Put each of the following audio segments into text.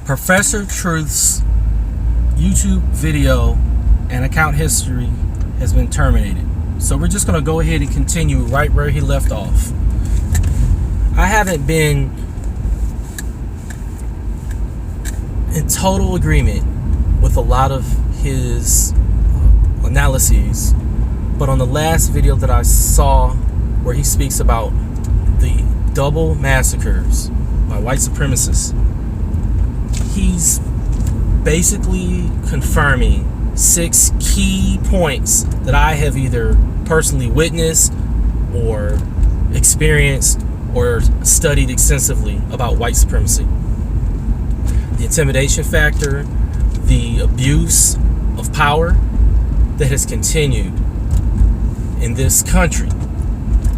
Professor Truth's YouTube video and account history has been terminated. So we're just going to go ahead and continue right where he left off. I haven't been in total agreement with a lot of his analyses, but on the last video that I saw where he speaks about the double massacres by white supremacists, he's basically confirming 6 key points that I have either personally witnessed or experienced or studied extensively about white supremacy. The intimidation factor, the abuse of power that has continued in this country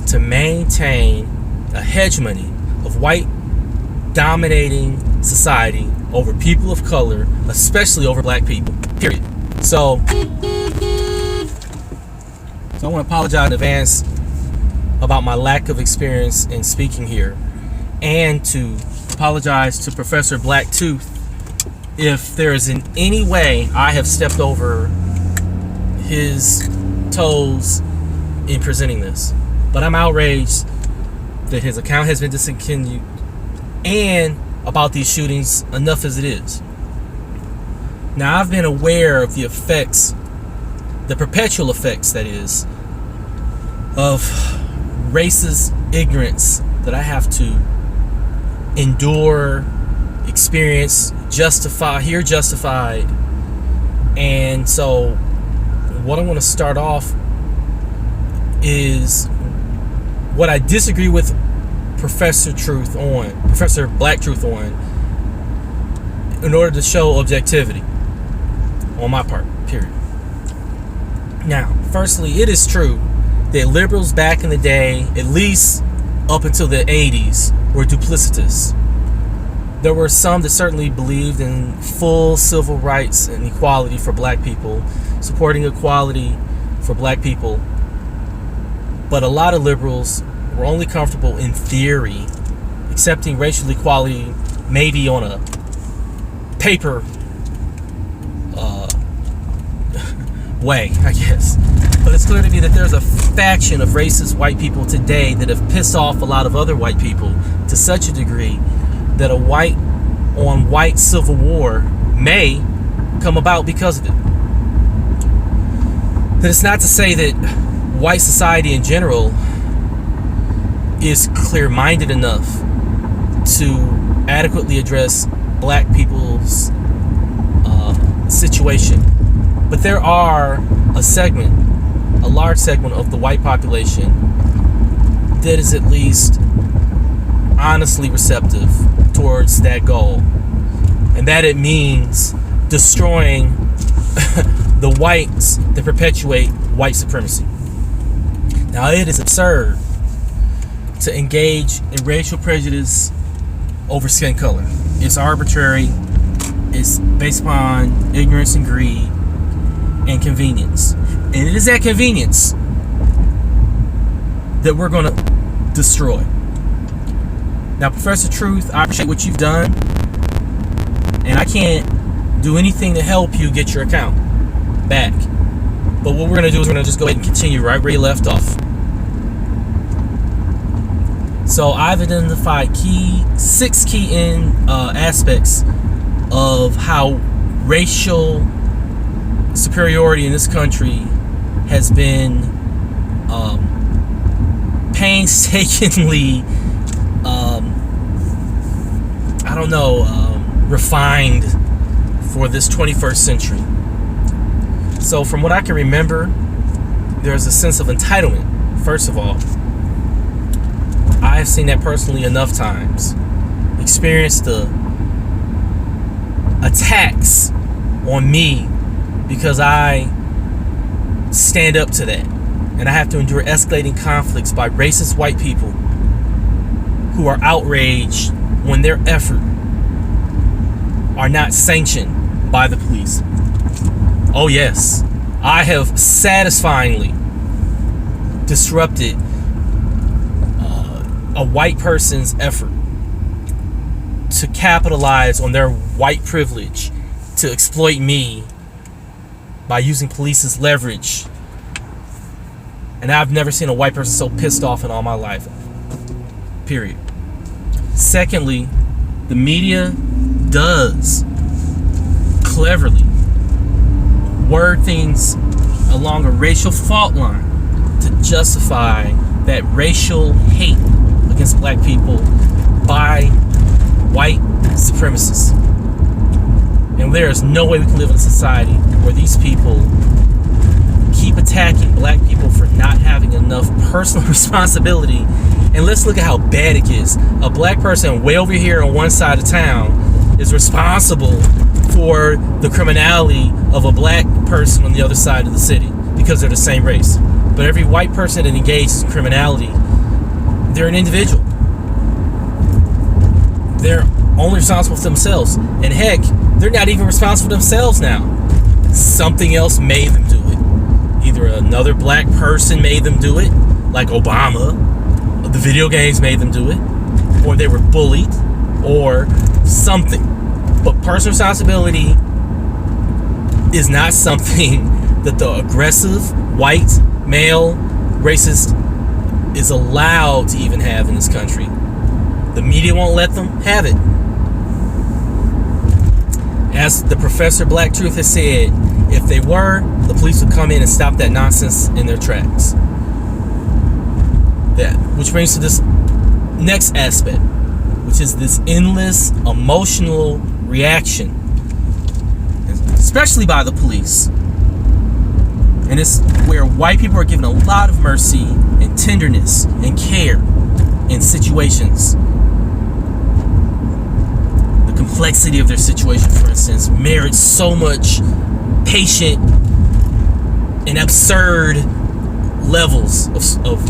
to maintain a hegemony of white dominating society over people of color, especially over black people, period. So I want to apologize in advance about my lack of experience in speaking here, and to apologize to Professor Blacktooth if there is in any way I have stepped over his toes in presenting this. But I'm outraged that his account has been discontinued, and about these shootings, enough as it is. Now, I've been aware of the effects, the perpetual effects, that is, of racist ignorance that I have to endure, experience, hear justified. And so what I want to start off is what I disagree with Professor Blacktooth on, in order to show objectivity on my part, period. Now, firstly, it is true that liberals back in the day, at least up until the 80s, were duplicitous. There were some that certainly believed in full civil rights and equality for black people, supporting equality for black people. But a lot of liberals were only comfortable in theory, accepting racial equality maybe on a paper way, I guess. But it's clear to me that there's a faction of racist white people today that have pissed off a lot of other white people to such a degree that a white-on-white civil war may come about because of it. That it's not to say that white society in general is clear-minded enough to adequately address black people's situation. But there are a large segment of the white population that is at least honestly receptive towards that goal. And that it means destroying the whites that perpetuate white supremacy. Now, it is absurd to engage in racial prejudice over skin color. It's arbitrary. It's based upon ignorance and greed and convenience. And it is that convenience that we're going to destroy. Now, Professor Truth, I appreciate what you've done, and I can't do anything to help you get your account back. But what we're going to do is we're going to just go ahead and continue right where you left off. So I've identified 6 key aspects of how racial superiority in this country has been painstakingly refined for this 21st century. So from what I can remember, there's a sense of entitlement. First of all, I have seen that personally enough times, experienced the attacks on me because I stand up to that, and I have to endure escalating conflicts by racist white people who are outraged when their efforts are not sanctioned by the police. Oh yes, I have satisfyingly disrupted a white person's effort to capitalize on their white privilege to exploit me by using police as leverage. And I've never seen a white person so pissed off in all my life. Period. Secondly, the media does cleverly word things along a racial fault line to justify that racial hate against black people by white supremacists. And there is no way we can live in a society where these people keep attacking black people for not having enough personal responsibility. And let's look at how bad it gets. A black person way over here on one side of town is responsible for the criminality of a black person on the other side of the city because they're the same race. But every white person that engages in criminality, they're an individual. They're only responsible for themselves. And heck, they're not even responsible for themselves now. Something else made them do it. Either another black person made them do it, like Obama. The video games made them do it. Or they were bullied. Or something. But personal responsibility is not something that the aggressive, white, male, racist is allowed to even have in this country. The media won't let them have it. As the Professor Black Truth has said, if they were, the police would come in and stop that nonsense in their tracks. Which brings to this next aspect, which is this endless emotional reaction, especially by the police. And it's where white people are given a lot of mercy and tenderness and care in situations. The complexity of their situation, for instance, merits so much patient and absurd levels of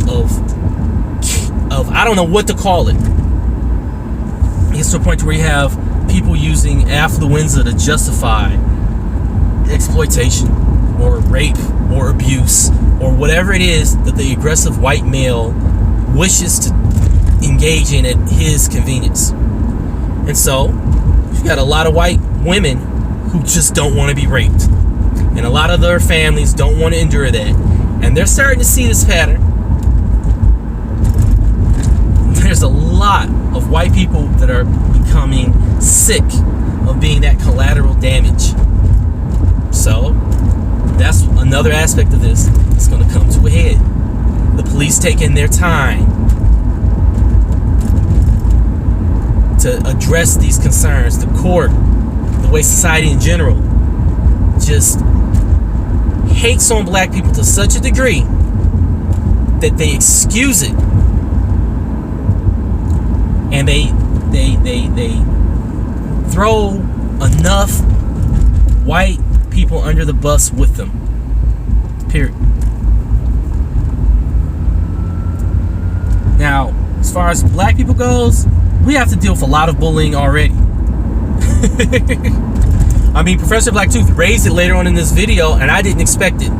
I don't know what to call it. It gets to a point where you have people using affluenza to justify exploitation or rape or abuse or whatever it is that the aggressive white male wishes to engage in at his convenience. And so you've got a lot of white women who just don't want to be raped, and a lot of their families don't want to endure that, and they're starting to see this pattern. There's a lot of white people that are becoming sick of being that collateral damage. So that's another aspect of this that's going to come to a head. The police taking their time to address these concerns. The court, the way society in general, just hates on black people to such a degree that they excuse it. And they throw enough white people under the bus with them. Period. Now, as far as black people goes, we have to deal with a lot of bullying already. I mean, Professor Black Tooth raised it later on in this video, and I didn't expect it.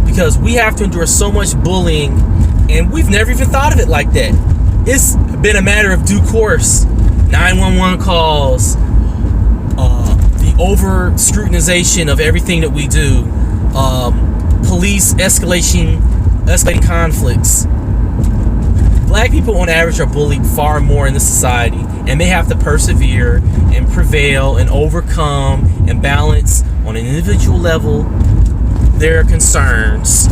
Because we have to endure so much bullying, and we've never even thought of it like that. It's been a matter of due course. 911 calls, the over scrutinization of everything that we do, police escalating conflicts. Black people on average are bullied far more in this society, and they have to persevere and prevail and overcome and balance on an individual level their concerns